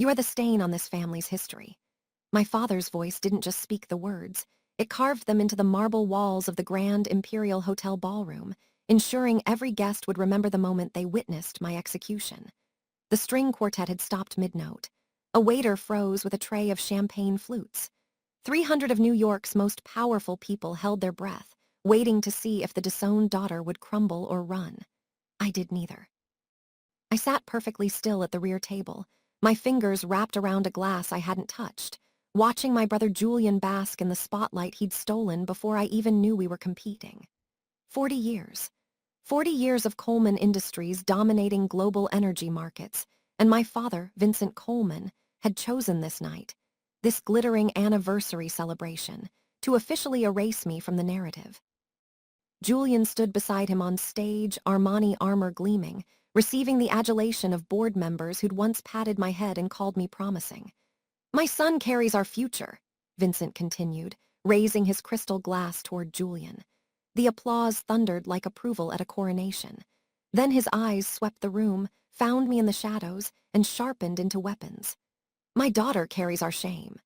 You are the stain on this family's history." My father's voice didn't just speak the words. It carved them into the marble walls of the Grand Imperial Hotel ballroom, ensuring every guest would remember the moment they witnessed my execution. The string quartet had stopped mid-note. A waiter froze with a tray of champagne flutes. 300 of New York's most powerful people held their breath, waiting to see if the disowned daughter would crumble or run. I did neither. I sat perfectly still at the rear table, my fingers wrapped around a glass I hadn't touched, watching my brother Julian bask in the spotlight he'd stolen before I even knew we were competing. 40 years. 40 years of Coleman Industries dominating global energy markets, and my father, Vincent Coleman, had chosen this night, this glittering anniversary celebration, to officially erase me from the narrative. Julian stood beside him on stage, Armani armor gleaming, receiving the adulation of board members who'd once patted my head and called me promising. "My son carries our future," Vincent continued, raising his crystal glass toward Julian. The applause thundered like approval at a coronation. Then his eyes swept the room, found me in the shadows, and sharpened into weapons. "My daughter carries our shame."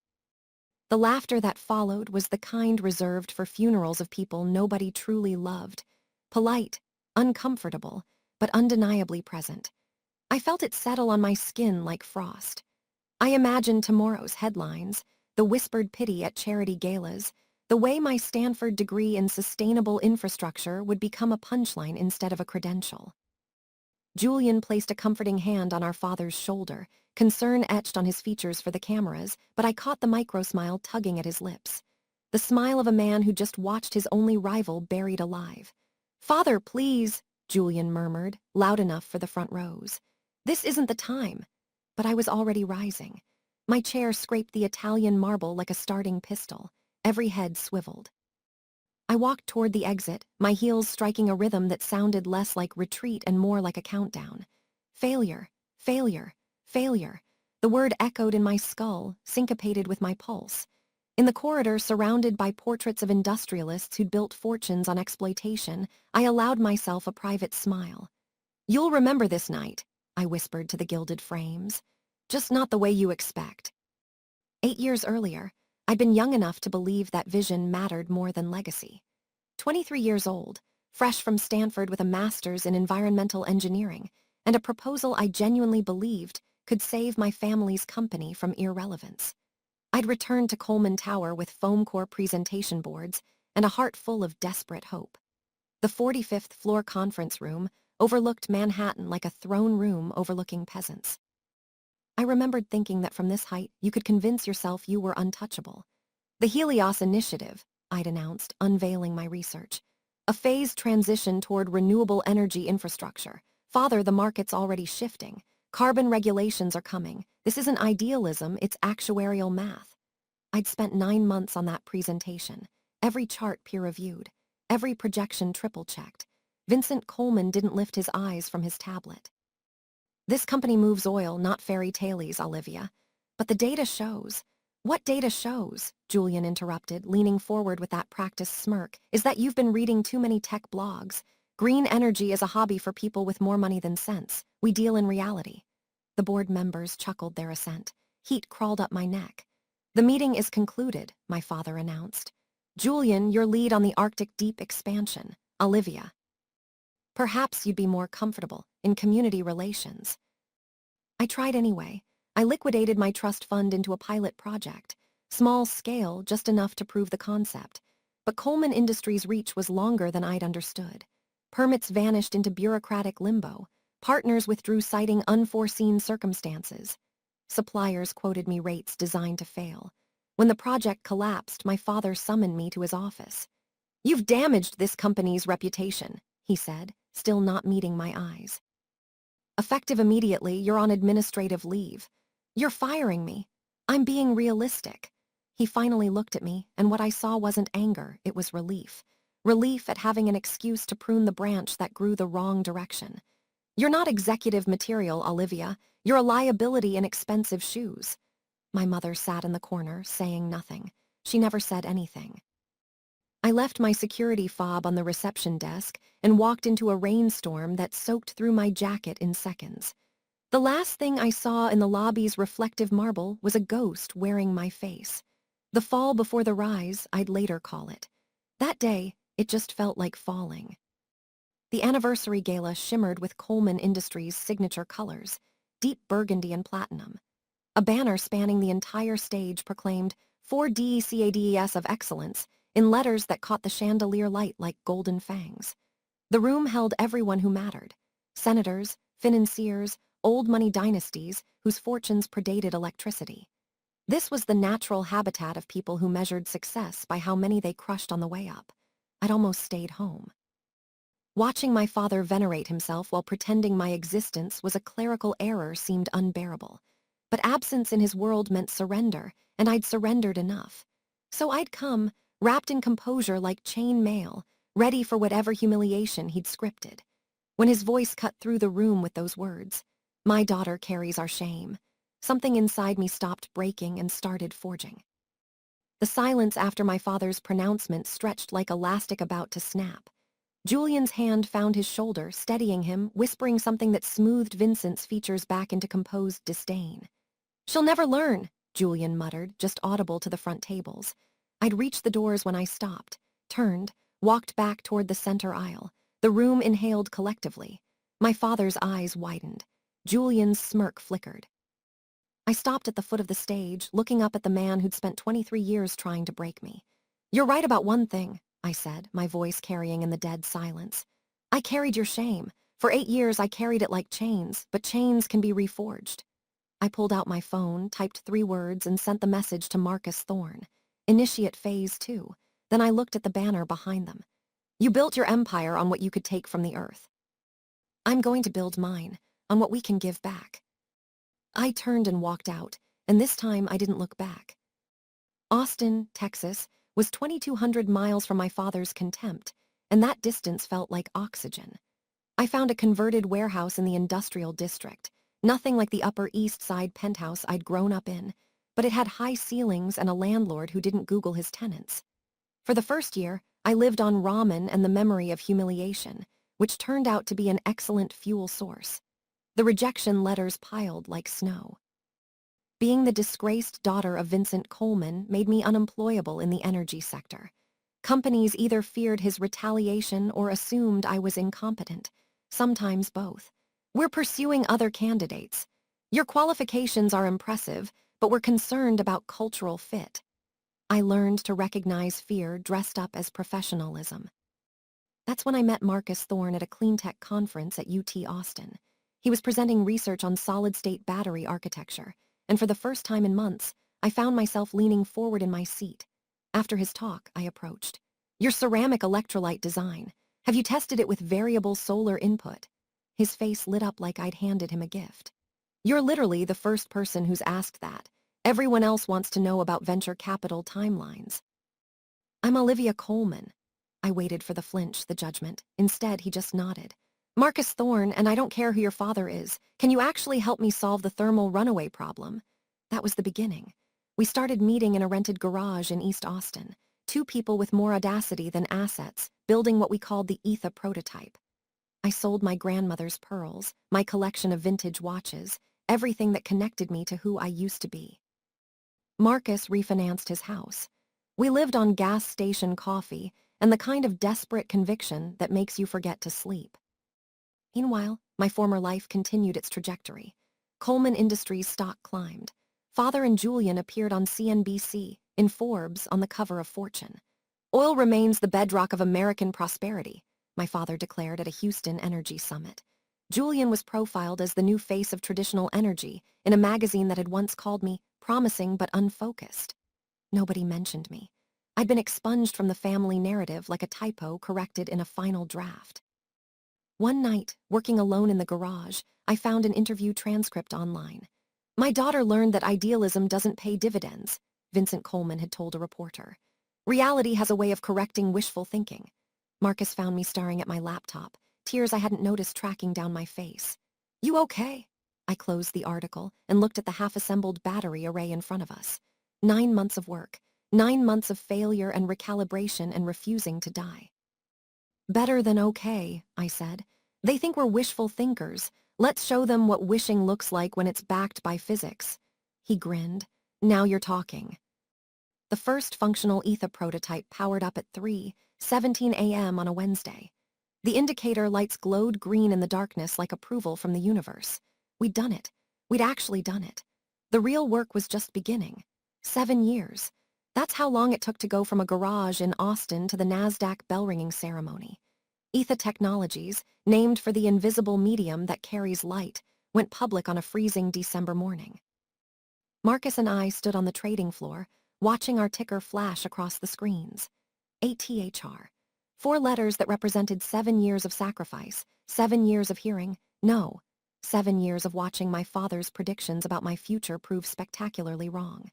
The laughter that followed was the kind reserved for funerals of people nobody truly loved. Polite, uncomfortable, but undeniably present. I felt it settle on my skin like frost. I imagined tomorrow's headlines, the whispered pity at charity galas, the way my Stanford degree in sustainable infrastructure would become a punchline instead of a credential. Julian placed a comforting hand on our father's shoulder, concern etched on his features for the cameras, but I caught the micro-smile tugging at his lips. The smile of a man who just watched his only rival buried alive. "Father, please," Julian murmured, loud enough for the front rows. "This isn't the time." But I was already rising. My chair scraped the Italian marble like a starting pistol. Every head swiveled. I walked toward the exit, my heels striking a rhythm that sounded less like retreat and more like a countdown. Failure, failure, failure. The word echoed in my skull, syncopated with my pulse. In the corridor, surrounded by portraits of industrialists who'd built fortunes on exploitation, I allowed myself a private smile. "You'll remember this night," I whispered to the gilded frames. "Just not the way you expect." 8 years earlier, I'd been young enough to believe that vision mattered more than legacy. 23 years old, fresh from Stanford with a master's in environmental engineering, and a proposal I genuinely believed could save my family's company from irrelevance. I'd returned to Coleman Tower with foam core presentation boards and a heart full of desperate hope. The 45th floor conference room overlooked Manhattan like a throne room overlooking peasants. I remembered thinking that from this height you could convince yourself you were untouchable. "The Helios Initiative," I'd announced, unveiling my research. "A phased transition toward renewable energy infrastructure. Father, the market's already shifting. Carbon regulations are coming. This isn't idealism, it's actuarial math." I'd spent 9 months on that presentation, every chart peer-reviewed, every projection triple-checked. Vincent Coleman didn't lift his eyes from his tablet. "This company moves oil, not fairy tales, Olivia. But the data shows." "What data shows?" Julian interrupted, leaning forward with that practiced smirk, "is that you've been reading too many tech blogs. Green energy is a hobby for people with more money than sense. We deal in reality." The board members chuckled their assent. Heat crawled up my neck. "The meeting is concluded," my father announced. "Julian, your lead on the Arctic Deep expansion. Olivia. Perhaps you'd be more comfortable in community relations." I tried anyway. I liquidated my trust fund into a pilot project. Small scale, just enough to prove the concept. But Coleman Industries' reach was longer than I'd understood. Permits vanished into bureaucratic limbo. Partners withdrew citing unforeseen circumstances. Suppliers quoted me rates designed to fail. When the project collapsed, my father summoned me to his office. "You've damaged this company's reputation," he said, still not meeting my eyes. "Effective immediately, you're on administrative leave." "You're firing me." "I'm being realistic." He finally looked at me, and what I saw wasn't anger, it was relief. Relief at having an excuse to prune the branch that grew the wrong direction. "You're not executive material, Olivia. You're a liability in expensive shoes." My mother sat in the corner, saying nothing. She never said anything. I left my security fob on the reception desk and walked into a rainstorm that soaked through my jacket in seconds. The last thing I saw in the lobby's reflective marble was a ghost wearing my face. The fall before the rise, I'd later call it. That day, it just felt like falling. The anniversary gala shimmered with Coleman Industries' signature colors, deep burgundy and platinum. A banner spanning the entire stage proclaimed 4D CADES of excellence in letters that caught the chandelier light like golden fangs. The room held everyone who mattered: senators, financiers, old money dynasties whose fortunes predated electricity. This was the natural habitat of people who measured success by how many they crushed on the way up. I'd almost stayed home. Watching my father venerate himself while pretending my existence was a clerical error seemed unbearable. But absence in his world meant surrender, and I'd surrendered enough. So I'd come, wrapped in composure like chain mail, ready for whatever humiliation he'd scripted. When his voice cut through the room with those words, "My daughter carries our shame," something inside me stopped breaking and started forging. The silence after my father's pronouncement stretched like elastic about to snap. Julian's hand found his shoulder, steadying him, whispering something that smoothed Vincent's features back into composed disdain. "She'll never learn," Julian muttered, just audible to the front tables. I'd reached the doors when I stopped, turned, walked back toward the center aisle. The room inhaled collectively. My father's eyes widened. Julian's smirk flickered. I stopped at the foot of the stage, looking up at the man who'd spent 23 years trying to break me. "You're right about one thing," I said, my voice carrying in the dead silence. "I carried your shame. For 8 years I carried it like chains, but chains can be reforged." I pulled out my phone, typed 3 words, and sent the message to Marcus Thorne. "Initiate phase 2. Then I looked at the banner behind them. "You built your empire on what you could take from the earth. I'm going to build mine, on what we can give back." I turned and walked out, and this time I didn't look back. Austin, Texas, was 2,200 miles from my father's contempt, and that distance felt like oxygen. I found a converted warehouse in the industrial district, nothing like the Upper East Side penthouse I'd grown up in, but it had high ceilings and a landlord who didn't Google his tenants. For the first year, I lived on ramen and the memory of humiliation, which turned out to be an excellent fuel source. The rejection letters piled like snow. Being the disgraced daughter of Vincent Coleman made me unemployable in the energy sector. Companies either feared his retaliation or assumed I was incompetent, sometimes both. "We're pursuing other candidates. Your qualifications are impressive, but we're concerned about cultural fit." I learned to recognize fear dressed up as professionalism. That's when I met Marcus Thorne at a cleantech conference at UT Austin. He was presenting research on solid-state battery architecture, and for the first time in months, I found myself leaning forward in my seat. After his talk, I approached. "Your ceramic electrolyte design. Have you tested it with variable solar input?" His face lit up like I'd handed him a gift. "You're literally the first person who's asked that. Everyone else wants to know about venture capital timelines." "I'm Olivia Coleman." I waited for the flinch, the judgment. Instead, he just nodded. "Marcus Thorne, and I don't care who your father is. Can you actually help me solve the thermal runaway problem?" That was the beginning. We started meeting in a rented garage in East Austin. 2 people with more audacity than assets, building what we called the Etha prototype. I sold my grandmother's pearls, my collection of vintage watches, everything that connected me to who I used to be. Marcus refinanced his house. We lived on gas station coffee and the kind of desperate conviction that makes you forget to sleep. Meanwhile, my former life continued its trajectory. Coleman Industries stock climbed. Father and Julian appeared on CNBC, in Forbes, on the cover of Fortune. "Oil remains the bedrock of American prosperity," my father declared at a Houston energy summit. Julian was profiled as the new face of traditional energy in a magazine that had once called me promising but unfocused. Nobody mentioned me. I'd been expunged from the family narrative like a typo corrected in a final draft. One night, working alone in the garage, I found an interview transcript online. "My daughter learned that idealism doesn't pay dividends," Vincent Coleman had told a reporter. "Reality has a way of correcting wishful thinking." Marcus found me staring at my laptop, tears I hadn't noticed tracking down my face. "You okay?" I closed the article and looked at the half-assembled battery array in front of us. 9 months of work, 9 months of failure and recalibration and refusing to die. "Better than okay," I said. "They think we're wishful thinkers, Let's show them what wishing looks like when it's backed by physics. He grinned. Now you're talking. The first functional ETHA prototype powered up at 3:17 a.m. on a Wednesday. The indicator lights glowed green in the darkness like approval from the universe. We'd done it. We'd actually done it. The real work was just beginning. 7 years. That's how long it took to go from a garage in Austin to the NASDAQ bell-ringing ceremony. ETHA Technologies, named for the invisible medium that carries light, went public on a freezing December morning. Marcus and I stood on the trading floor, watching our ticker flash across the screens. ATHR. 4 letters that represented 7 years of sacrifice, 7 years of hearing, no, 7 years of watching my father's predictions about my future prove spectacularly wrong.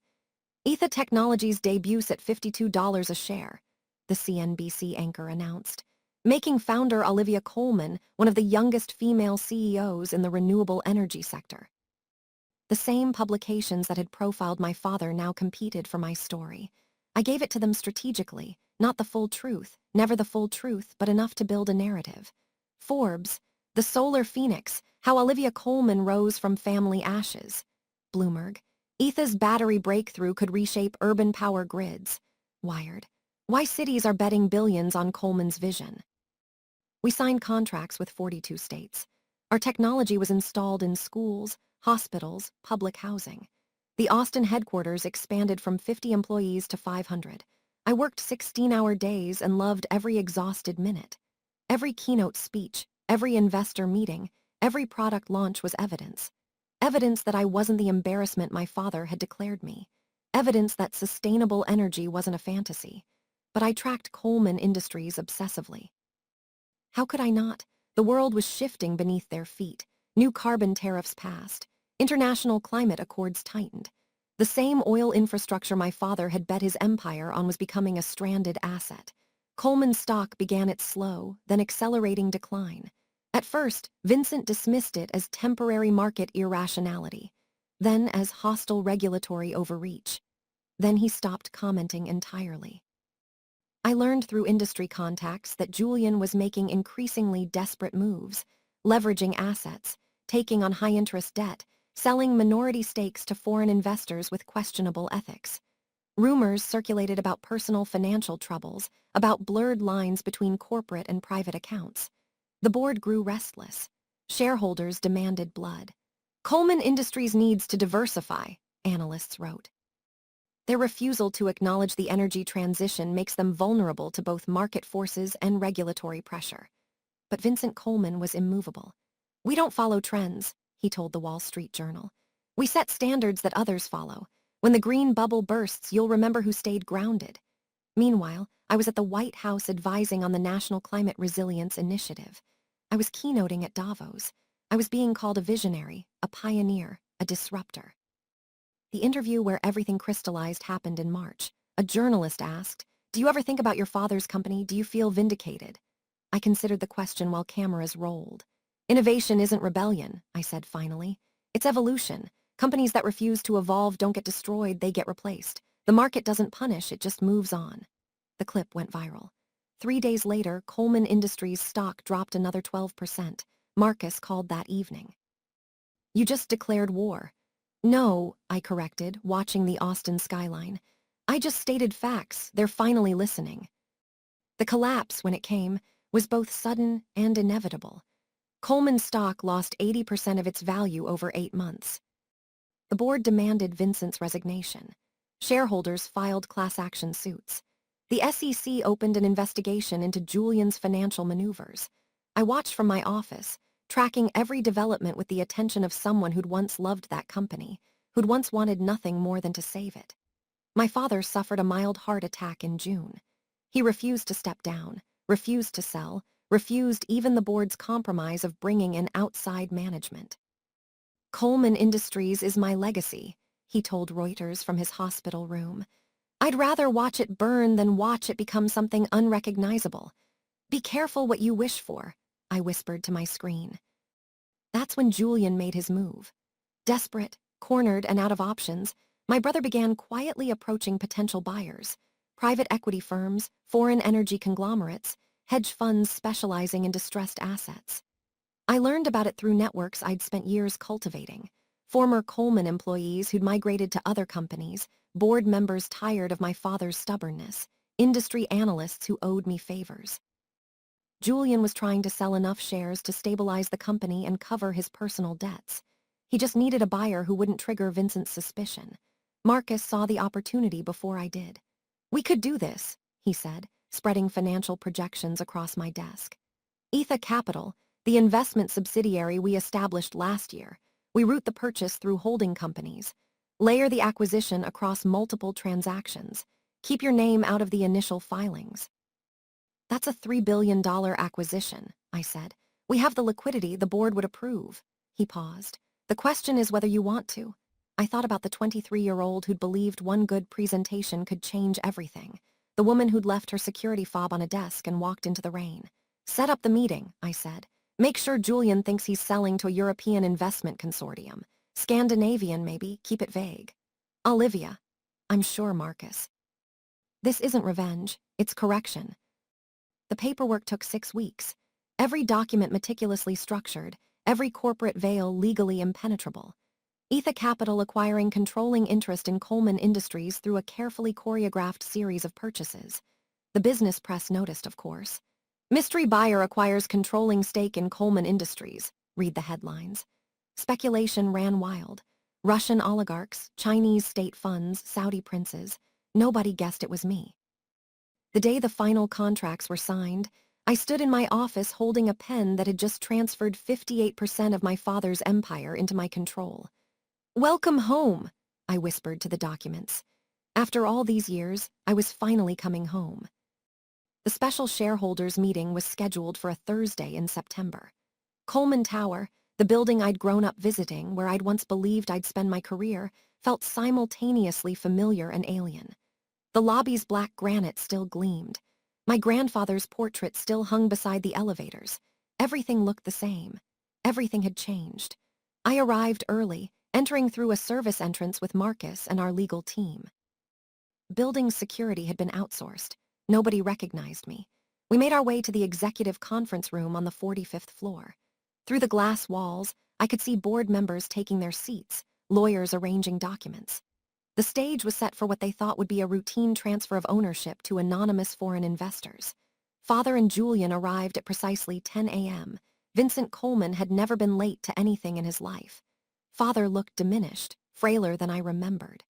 ETHA Technologies debuts at $52 a share, the CNBC anchor announced, making founder Olivia Coleman one of the youngest female CEOs in the renewable energy sector. The same publications that had profiled my father now competed for my story. I gave it to them strategically, not the full truth, never the full truth, but enough to build a narrative. Forbes, the solar phoenix, how Olivia Coleman rose from family ashes. Bloomberg, ETHA's battery breakthrough could reshape urban power grids. Wired, why cities are betting billions on Coleman's vision. We signed contracts with 42 states. Our technology was installed in schools, hospitals, public housing. The Austin headquarters expanded from 50 employees to 500. I worked 16-hour days and loved every exhausted minute. Every keynote speech, every investor meeting, every product launch was evidence. Evidence that I wasn't the embarrassment my father had declared me. Evidence that sustainable energy wasn't a fantasy. But I tracked Coleman Industries obsessively. How could I not? The world was shifting beneath their feet. New carbon tariffs passed. International climate accords tightened. The same oil infrastructure my father had bet his empire on was becoming a stranded asset. Coleman's stock began its slow, then accelerating decline. At first, Vincent dismissed it as temporary market irrationality, then as hostile regulatory overreach. Then he stopped commenting entirely. I learned through industry contacts that Julian was making increasingly desperate moves, leveraging assets, taking on high-interest debt, selling minority stakes to foreign investors with questionable ethics. Rumors circulated about personal financial troubles, about blurred lines between corporate and private accounts. The board grew restless. Shareholders demanded blood. Coleman Industries needs to diversify, analysts wrote. Their refusal to acknowledge the energy transition makes them vulnerable to both market forces and regulatory pressure. But Vincent Coleman was immovable. We don't follow trends, he told the Wall Street Journal. We set standards that others follow. When the green bubble bursts, you'll remember who stayed grounded. Meanwhile, I was at the White House advising on the National Climate Resilience Initiative. I was keynoting at Davos. I was being called a visionary, a pioneer, a disruptor. The interview where everything crystallized happened in March. A journalist asked, "Do you ever think about your father's company? Do you feel vindicated?" I considered the question while cameras rolled. Innovation isn't rebellion, I said finally. It's evolution. Companies that refuse to evolve don't get destroyed, they get replaced. The market doesn't punish, it just moves on. The clip went viral. 3 days later, Coleman Industries stock dropped another 12%. Marcus called that evening. "You just declared war." "No," I corrected, watching the Austin skyline. "I just stated facts. They're finally listening." The collapse, when it came, was both sudden and inevitable. Coleman stock lost 80% of its value over 8 months. The board demanded Vincent's resignation. Shareholders filed class action suits. The SEC opened an investigation into Julian's financial maneuvers. I watched from my office, tracking every development with the attention of someone who'd once loved that company, who'd once wanted nothing more than to save it. My father suffered a mild heart attack in June. He refused to step down, refused to sell, refused even the board's compromise of bringing in outside management. "Coleman Industries is my legacy," he told Reuters from his hospital room. "I'd rather watch it burn than watch it become something unrecognizable. Be careful what you wish for," I whispered to my screen. That's when Julian made his move. Desperate, cornered, and out of options, my brother began quietly approaching potential buyers, private equity firms, foreign energy conglomerates, hedge funds specializing in distressed assets. I learned about it through networks I'd spent years cultivating. Former Coleman employees who'd migrated to other companies, board members tired of my father's stubbornness, industry analysts who owed me favors. Julian was trying to sell enough shares to stabilize the company and cover his personal debts. He just needed a buyer who wouldn't trigger Vincent's suspicion. Marcus saw the opportunity before I did. "We could do this," he said, spreading financial projections across my desk. "Etha Capital, the investment subsidiary we established last year. We route the purchase through holding companies. Layer the acquisition across multiple transactions. Keep your name out of the initial filings." "That's a $3 billion acquisition," I said. "We have the liquidity the board would approve." He paused. "The question is whether you want to." I thought about the 23-year-old who'd believed one good presentation could change everything. The woman who'd left her security fob on a desk and walked into the rain. "Set up the meeting," I said. "Make sure Julian thinks he's selling to a European investment consortium. Scandinavian, maybe, keep it vague." "Olivia." "I'm sure, Marcus." "This isn't revenge, it's correction." The paperwork took 6 weeks. Every document meticulously structured, every corporate veil legally impenetrable. Etha Capital acquiring controlling interest in Coleman Industries through a carefully choreographed series of purchases. The business press noticed, of course. "Mystery buyer acquires controlling stake in Coleman Industries," read the headlines. Speculation ran wild. Russian oligarchs, Chinese state funds, Saudi princes. Nobody guessed it was me. The day the final contracts were signed, I stood in my office holding a pen that had just transferred 58% of my father's empire into my control. "Welcome home," I whispered to the documents. After all these years, I was finally coming home. The special shareholders meeting was scheduled for a Thursday in September. Coleman Tower, the building I'd grown up visiting, where I'd once believed I'd spend my career, felt simultaneously familiar and alien. The lobby's black granite still gleamed. My grandfather's portrait still hung beside the elevators. Everything looked the same. Everything had changed. I arrived early, entering through a service entrance with Marcus and our legal team. Building security had been outsourced. Nobody recognized me. We made our way to the executive conference room on the 45th floor. Through the glass walls, I could see board members taking their seats, lawyers arranging documents. The stage was set for what they thought would be a routine transfer of ownership to anonymous foreign investors. Father and Julian arrived at precisely 10 a.m. Vincent Coleman had never been late to anything in his life. Father looked diminished, frailer than I remembered.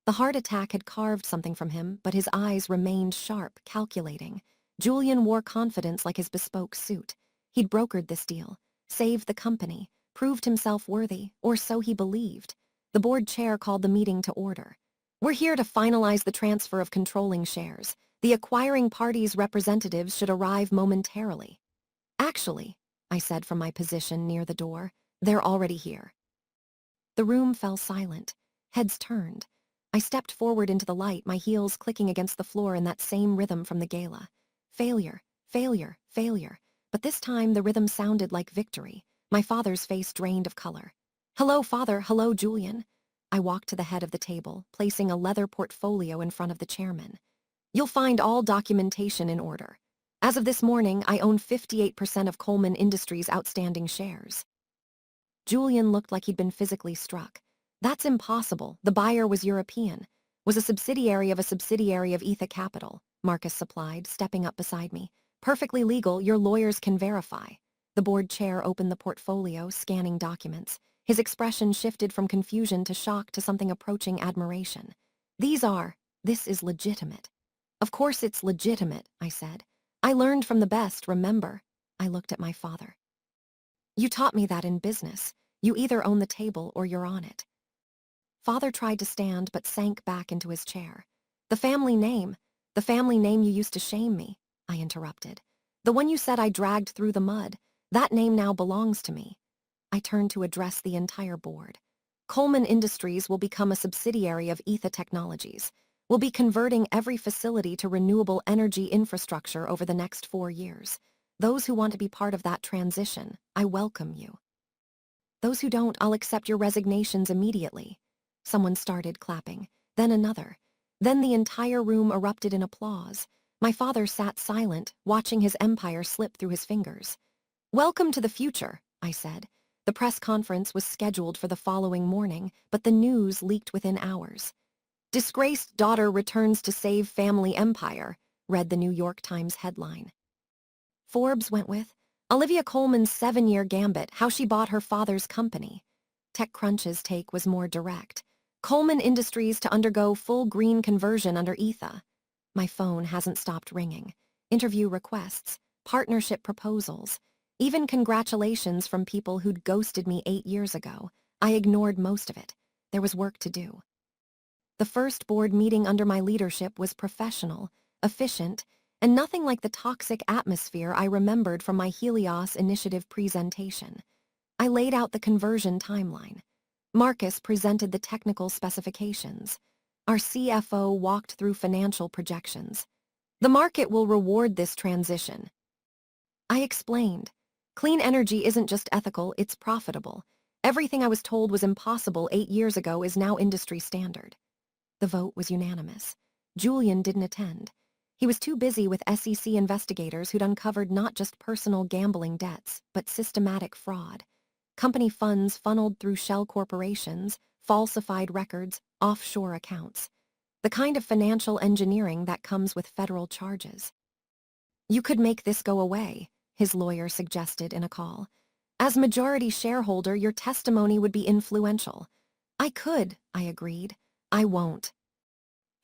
The heart attack had carved something from him, but his eyes remained sharp, calculating. Julian wore confidence like his bespoke suit. He'd brokered this deal, saved the company, proved himself worthy, or so he believed. The board chair called the meeting to order. "We're here to finalize the transfer of controlling shares. The acquiring party's representatives should arrive momentarily." "Actually," I said from my position near the door, "they're already here." The room fell silent. Heads turned. I stepped forward into the light, my heels clicking against the floor in that same rhythm from the gala. Failure, failure, failure. But this time the rhythm sounded like victory. My father's face drained of color. "Hello, Father. Hello, Julian." I walked to the head of the table, placing a leather portfolio in front of the chairman. "You'll find all documentation in order. As of this morning, I own 58% of Coleman Industries' outstanding shares." Julian looked like he'd been physically struck. "That's impossible. The buyer was European. Was a subsidiary of Etha Capital," Marcus supplied, stepping up beside me. "Perfectly legal, your lawyers can verify." The board chair opened the portfolio, scanning documents. His expression shifted from confusion to shock to something approaching admiration. "This is legitimate." "Of course it's legitimate," I said. "I learned from the best, remember?" I looked at my father. "You taught me that in business. You either own the table or you're on it." Father tried to stand but sank back into his chair. The family name you used to shame me," I interrupted. "The one you said I dragged through the mud. That name now belongs to me." I turned to address the entire board. "Coleman Industries will become a subsidiary of Etha Technologies. We'll be converting every facility to renewable energy infrastructure over the next 4 years. Those who want to be part of that transition, I welcome you. Those who don't, I'll accept your resignations immediately." Someone started clapping, then another. Then the entire room erupted in applause. My father sat silent, watching his empire slip through his fingers. Welcome to the future, I said. The press conference was scheduled for the following morning, but the news leaked within hours. Disgraced daughter returns to save family empire, read the New York Times headline. Forbes went with Olivia Colman's 7-year gambit, how she bought her father's company. TechCrunch's take was more direct. Colman Industries to undergo full green conversion under ETHA. My phone hasn't stopped ringing. Interview requests, partnership proposals, even congratulations from people who'd ghosted me 8 years ago. I ignored most of it. There was work to do. The first board meeting under my leadership was professional, efficient, and nothing like the toxic atmosphere I remembered from my Helios Initiative presentation. I laid out the conversion timeline. Marcus presented the technical specifications. Our CFO walked through financial projections. The market will reward this transition. I explained. Clean energy isn't just ethical, it's profitable. Everything I was told was impossible 8 years ago is now industry standard. The vote was unanimous. Julian didn't attend. He was too busy with SEC investigators who'd uncovered not just personal gambling debts, but systematic fraud. Company funds funneled through shell corporations, falsified records, offshore accounts. The kind of financial engineering that comes with federal charges. You could make this go away, his lawyer suggested in a call. As majority shareholder, your testimony would be influential. I could, I agreed. I won't.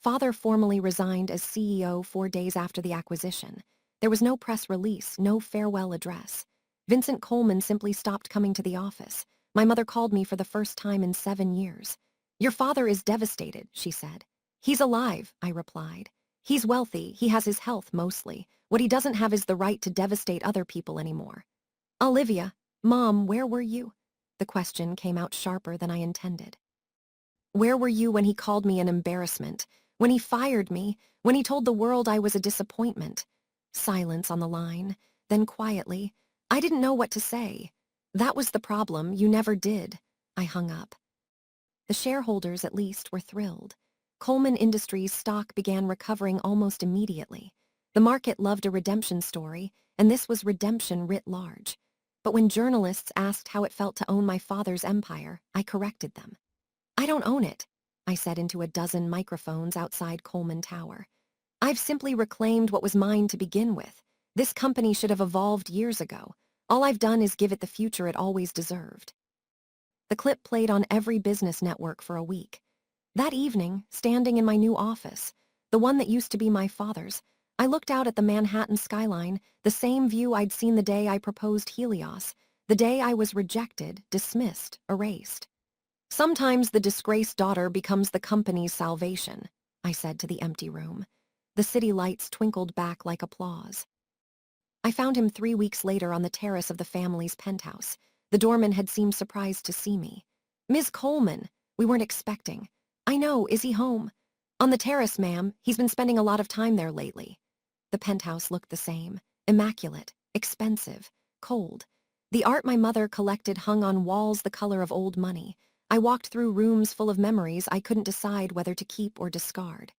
Father formally resigned as CEO 4 days after the acquisition. There was no press release, no farewell address. Vincent Colman simply stopped coming to the office. My mother called me for the first time in 7 years. Your father is devastated, she said. He's alive, I replied. He's wealthy, he has his health mostly. What he doesn't have is the right to devastate other people anymore. Olivia, Mom, where were you? The question came out sharper than I intended. Where were you when he called me an embarrassment? When he fired me? When he told the world I was a disappointment? Silence on the line. Then quietly, I didn't know what to say. That was the problem, you never did. I hung up. The shareholders, at least, were thrilled. Colman Industries stock began recovering almost immediately. The market loved a redemption story, and this was redemption writ large. But when journalists asked how it felt to own my father's empire, I corrected them. I don't own it, I said into a dozen microphones outside Colman Tower. I've simply reclaimed what was mine to begin with. This company should have evolved years ago. All I've done is give it the future it always deserved. The clip played on every business network for a week. That evening, standing in my new office, the one that used to be my father's, I looked out at the Manhattan skyline, the same view I'd seen the day I proposed Helios, the day I was rejected, dismissed, erased. Sometimes the disgraced daughter becomes the company's salvation, I said to the empty room. The city lights twinkled back like applause. I found him 3 weeks later on the terrace of the family's penthouse. The doorman had seemed surprised to see me. Ms. Colman, we weren't expecting. I know, is he home? On the terrace, ma'am. He's been spending a lot of time there lately. The penthouse looked the same. Immaculate, expensive, cold. The art my mother collected hung on walls the color of old money. I walked through rooms full of memories I couldn't decide whether to keep or discard.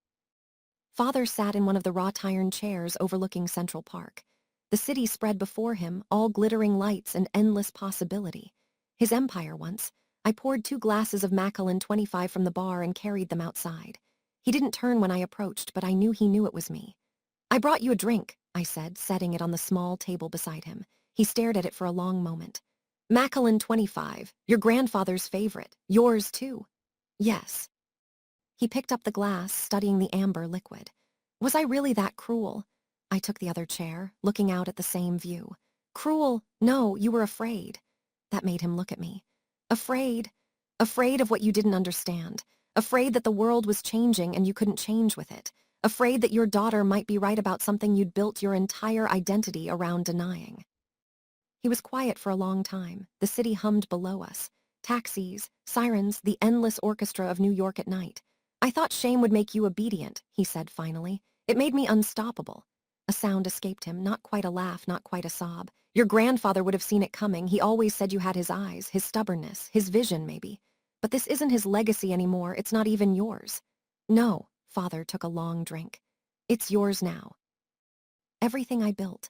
Father sat in one of the wrought iron chairs overlooking Central Park. The city spread before him, all glittering lights and endless possibility. His empire once. I poured 2 glasses of Macallan 25 from the bar and carried them outside. He didn't turn when I approached, but I knew he knew it was me. I brought you a drink, I said, setting it on the small table beside him. He stared at it for a long moment. Macallan 25, your grandfather's favorite. Yours, too. Yes. He picked up the glass, studying the amber liquid. Was I really that cruel? I took the other chair, looking out at the same view. Cruel? No, you were afraid. That made him look at me. Afraid? Afraid of what you didn't understand. Afraid that the world was changing and you couldn't change with it. Afraid that your daughter might be right about something you'd built your entire identity around denying. He was quiet for a long time. The city hummed below us. Taxis, sirens, the endless orchestra of New York at night. I thought shame would make you obedient, he said finally. It made me unstoppable. A sound escaped him, not quite a laugh, not quite a sob. Your grandfather would have seen it coming. He always said you had his eyes, his stubbornness, his vision, maybe. But this isn't his legacy anymore. It's not even yours. No, Father took a long drink. It's yours now. Everything I built.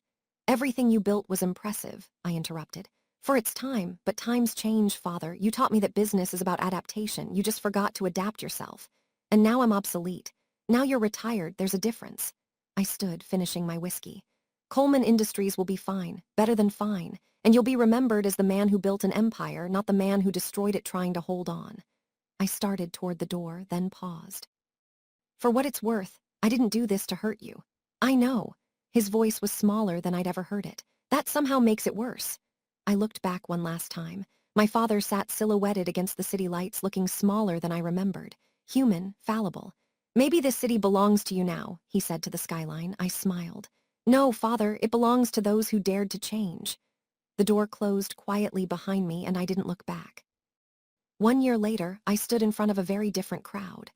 Everything you built was impressive, I interrupted. For its time, but times change, Father. You taught me that business is about adaptation. You just forgot to adapt yourself. And now I'm obsolete. Now you're retired, there's a difference. I stood, finishing my whiskey. Coleman Industries will be fine, better than fine, and you'll be remembered as the man who built an empire, not the man who destroyed it trying to hold on. I started toward the door, then paused. For what it's worth, I didn't do this to hurt you. I know. His voice was smaller than I'd ever heard it. That somehow makes it worse. I looked back one last time. My father sat silhouetted against the city lights, looking smaller than I remembered. Human, fallible. Maybe this city belongs to you now, he said to the skyline. I smiled. No, Father, it belongs to those who dared to change. The door closed quietly behind me and I didn't look back. 1 year later, I stood in front of a very different crowd.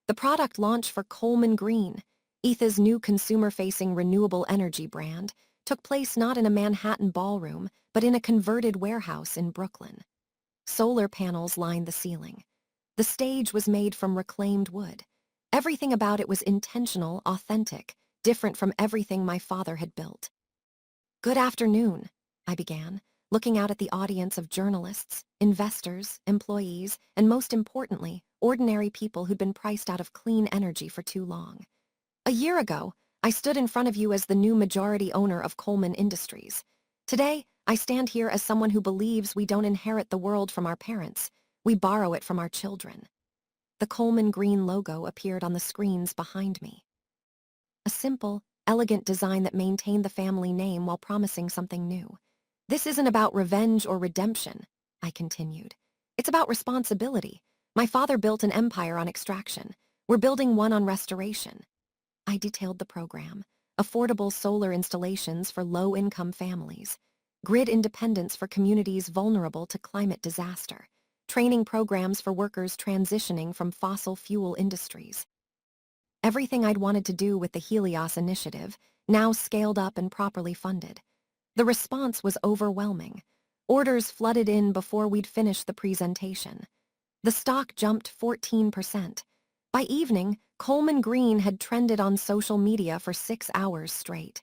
The product launch for Coleman Green, ETHA's new consumer-facing renewable energy brand, took place not in a Manhattan ballroom, but in a converted warehouse in Brooklyn. Solar panels lined the ceiling. The stage was made from reclaimed wood. Everything about it was intentional, authentic, different from everything my father had built. Good afternoon, I began, looking out at the audience of journalists, investors, employees, and most importantly, ordinary people who'd been priced out of clean energy for too long. A year ago, I stood in front of you as the new majority owner of Coleman Industries. Today, I stand here as someone who believes we don't inherit the world from our parents, we borrow it from our children. The Coleman Green logo appeared on the screens behind me. A simple, elegant design that maintained the family name while promising something new. This isn't about revenge or redemption, I continued. It's about responsibility. My father built an empire on extraction. We're building one on restoration. I detailed the program. Affordable solar installations for low-income families. Grid independence for communities vulnerable to climate disaster. Training programs for workers transitioning from fossil fuel industries. Everything I'd wanted to do with the Helios initiative, now scaled up and properly funded. The response was overwhelming. Orders flooded in before we'd finished the presentation. The stock jumped 14%. By evening, Coleman Green had trended on social media for 6 hours straight.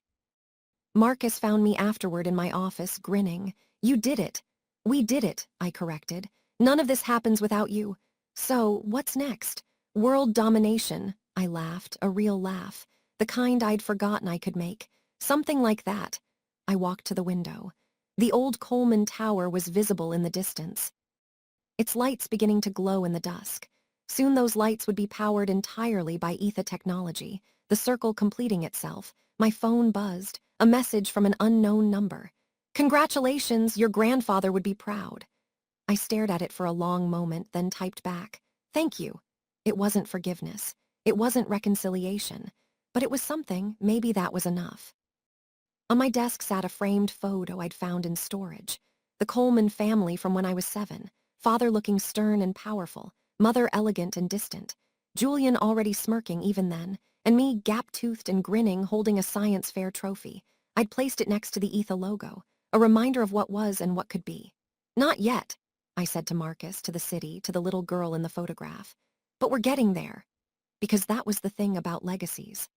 Marcus found me afterward in my office, grinning. You did it. We did it, I corrected. None of this happens without you. So, what's next? World domination, I laughed, a real laugh, the kind I'd forgotten I could make. Something like that. I walked to the window. The old Coleman Tower was visible in the distance, its lights beginning to glow in the dusk. Soon those lights would be powered entirely by ETHA technology, the circle completing itself. My phone buzzed, a message from an unknown number. Congratulations, your grandfather would be proud. I stared at it for a long moment, then typed back, thank you. It wasn't forgiveness. It wasn't reconciliation. But it was something, maybe that was enough. On my desk sat a framed photo I'd found in storage. The Coleman family from when I was 7, father looking stern and powerful, mother elegant and distant, Julian already smirking even then, and me gap-toothed and grinning holding a science fair trophy. I'd placed it next to the ETHA logo, a reminder of what was and what could be. Not yet, I said to Marcus, to the city, to the little girl in the photograph. But we're getting there. Because that was the thing about legacies.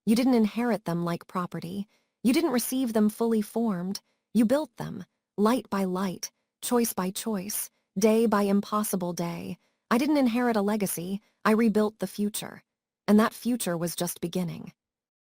You didn't inherit them like property. You didn't receive them fully formed. You built them, light by light, choice by choice, day by impossible day. I didn't inherit a legacy, I rebuilt the future. And that future was just beginning.